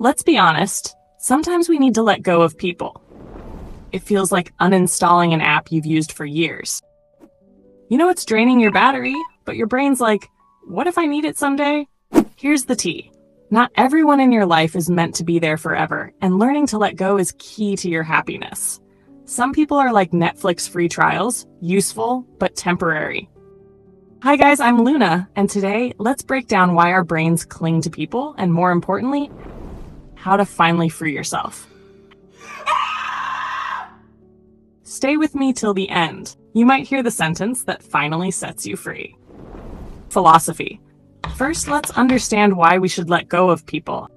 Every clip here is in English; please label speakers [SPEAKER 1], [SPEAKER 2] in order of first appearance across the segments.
[SPEAKER 1] Let's be honest, sometimes we need to let go of people. It feels like uninstalling an app you've used for years. You know it's draining your battery, but your brain's like, what if I need it someday? Here's the tea. Not everyone in your life is meant to be there forever, and learning to let go is key to your happiness. Some people are like Netflix free trials, useful, but temporary. Hi guys, I'm Luna, and today let's break down why our brains cling to people, and more importantly, how to finally free yourself. Stay with me till the end. You might hear the sentence that finally sets you free. Philosophy. First, let's understand why we should let go of people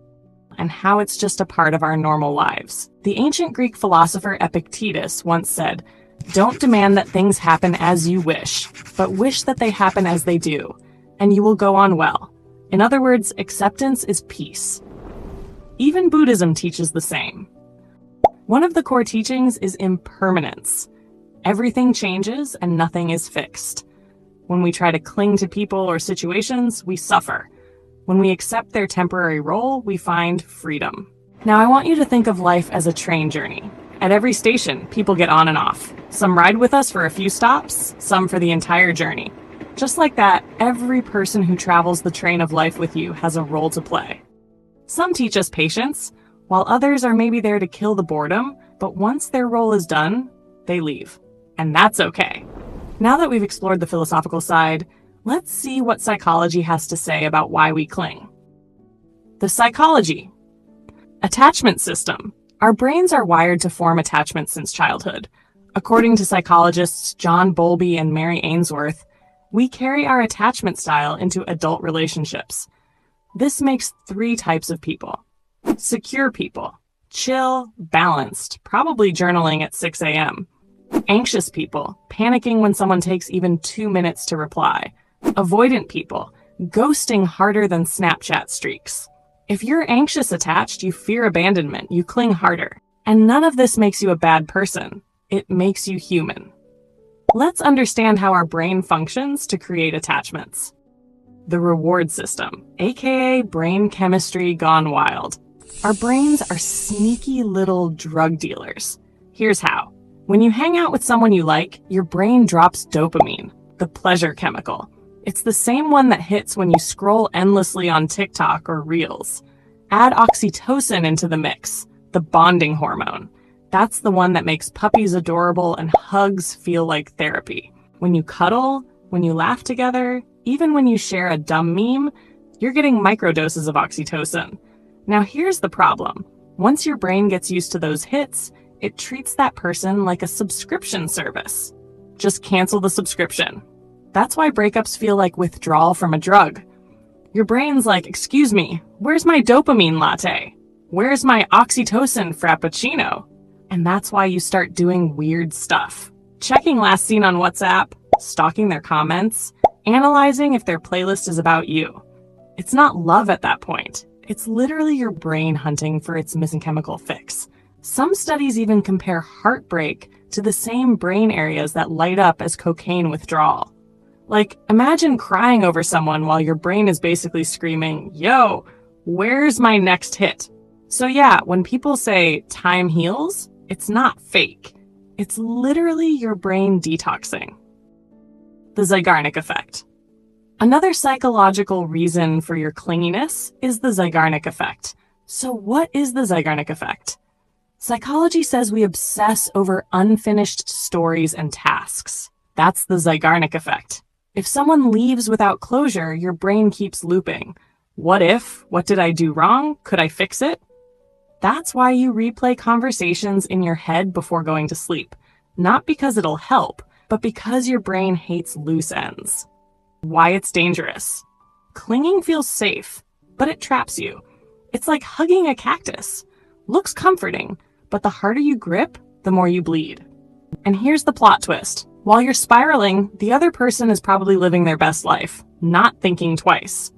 [SPEAKER 1] and how it's just a part of our normal lives. The ancient Greek philosopher Epictetus once said, "Don't demand that things happen as you wish, but wish that they happen as they do, and you will go on well." In other words, acceptance is peace. Even Buddhism teaches the same. One of the core teachings is impermanence. Everything changes and nothing is fixed. When we try to cling to people or situations, we suffer. When we accept their temporary role, we find freedom. Now, I want you to think of life as a train journey. At every station, people get on and off. Some ride with us for a few stops, some for the entire journey. Just like that, every person who travels the train of life with you has a role to play. Some teach us patience, while others are maybe there to kill the boredom, but once their role is done, they leave. And that's okay. Now that we've explored the philosophical side, let's see what psychology has to say about why we cling. The psychology. Attachment system. Our brains are wired to form attachments since childhood. According to psychologists John Bowlby and Mary Ainsworth, we carry our attachment style into adult relationships. This makes 3 types of people. Secure people. Chill, balanced, probably journaling at 6 a.m. Anxious people, panicking when someone takes even 2 minutes to reply. Avoidant people, ghosting harder than Snapchat streaks. If you're anxious attached, you fear abandonment, you cling harder. And none of this makes you a bad person. It makes you human. Let's understand how our brain functions to create attachments. The reward system, aka brain chemistry gone wild. Our brains are sneaky little drug dealers. Here's how. When you hang out with someone you like, your brain drops dopamine, the pleasure chemical. It's the same one that hits when you scroll endlessly on TikTok or Reels. Add oxytocin into the mix, the bonding hormone. That's the one that makes puppies adorable and hugs feel like therapy. When you cuddle, when you laugh together, even when you share a dumb meme, you're getting microdoses of oxytocin. Now here's the problem. Once your brain gets used to those hits, it treats that person like a subscription service. Just cancel the subscription. That's why breakups feel like withdrawal from a drug. Your brain's like, excuse me, where's my dopamine latte? Where's my oxytocin frappuccino? And that's why you start doing weird stuff. Checking last seen on WhatsApp, stalking their comments, analyzing if their playlist is about you. It's not love at that point. It's literally your brain hunting for its missing chemical fix. Some studies even compare heartbreak to the same brain areas that light up as cocaine withdrawal. Like, imagine crying over someone while your brain is basically screaming, yo, where's my next hit? So yeah, when people say time heals, it's not fake. It's literally your brain detoxing. The Zygarnik effect. Another psychological reason for your clinginess is the Zygarnik effect. So what is the Zygarnik effect? Psychology says we obsess over unfinished stories and tasks. That's the Zygarnik effect. If someone leaves without closure, your brain keeps looping. What if? What did I do wrong? Could I fix it? That's why you replay conversations in your head before going to sleep. Not because it'll help, but because your brain hates loose ends. Why it's dangerous. Clinging feels safe, but it traps you. It's like hugging a cactus. Looks comforting, but the harder you grip, the more you bleed. And here's the plot twist. While you're spiraling, the other person is probably living their best life, not thinking twice.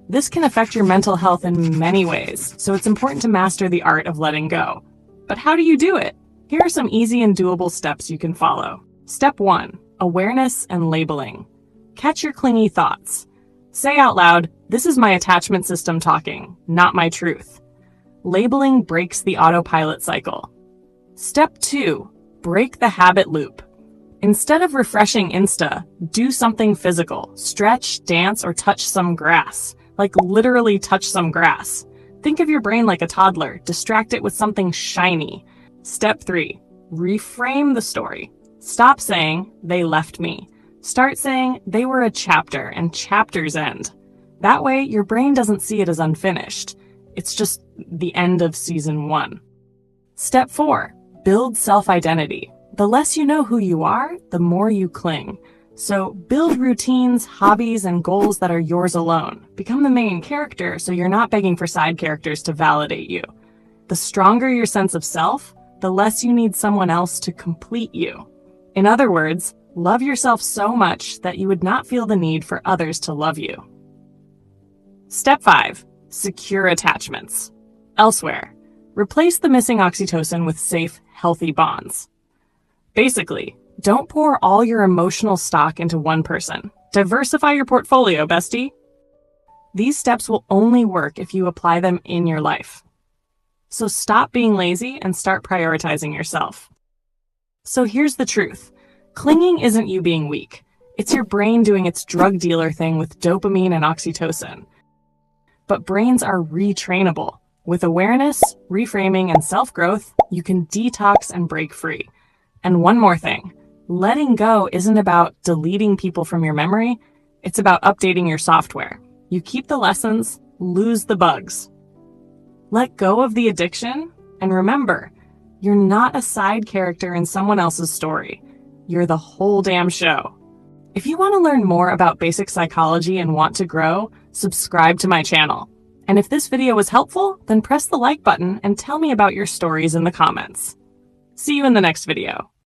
[SPEAKER 1] This can affect your mental health in many ways, so it's important to master the art of letting go. But how do you do it? Here are some easy and doable steps you can follow. Step 1. Awareness and labeling. Catch your clingy thoughts. Say out loud, this is my attachment system talking, not my truth. Labeling breaks the autopilot cycle. Step 2. Break the habit loop. Instead of refreshing Insta, do something physical. Stretch, dance, or touch some grass. Like literally touch some grass. Think of your brain like a toddler. Distract it with something shiny. Step 3. Reframe the story. Stop saying, "they left me." Start saying, "they were a chapter and chapters end." That way, your brain doesn't see it as unfinished. It's just the end of season 1. Step 4. Build self-identity. The less you know who you are, the more you cling. So build routines, hobbies, and goals that are yours alone. Become the main character so you're not begging for side characters to validate you. The stronger your sense of self, the less you need someone else to complete you. In other words, love yourself so much that you would not feel the need for others to love you. Step 5. Secure attachments. Elsewhere. Replace the missing oxytocin with safe, healthy bonds. Basically, don't pour all your emotional stock into one person. Diversify your portfolio, bestie. These steps will only work if you apply them in your life. So stop being lazy and start prioritizing yourself. So here's the truth. Clinging isn't you being weak. It's your brain doing its drug dealer thing with dopamine and oxytocin. But brains are retrainable. With awareness, reframing, and self-growth, you can detox and break free. And one more thing. Letting go isn't about deleting people from your memory. It's about updating your software. You keep the lessons, lose the bugs. Let go of the addiction, and remember, you're not a side character in someone else's story. You're the whole damn show. If you want to learn more about basic psychology and want to grow, subscribe to my channel. And if this video was helpful, then press the like button and tell me about your stories in the comments. See you in the next video.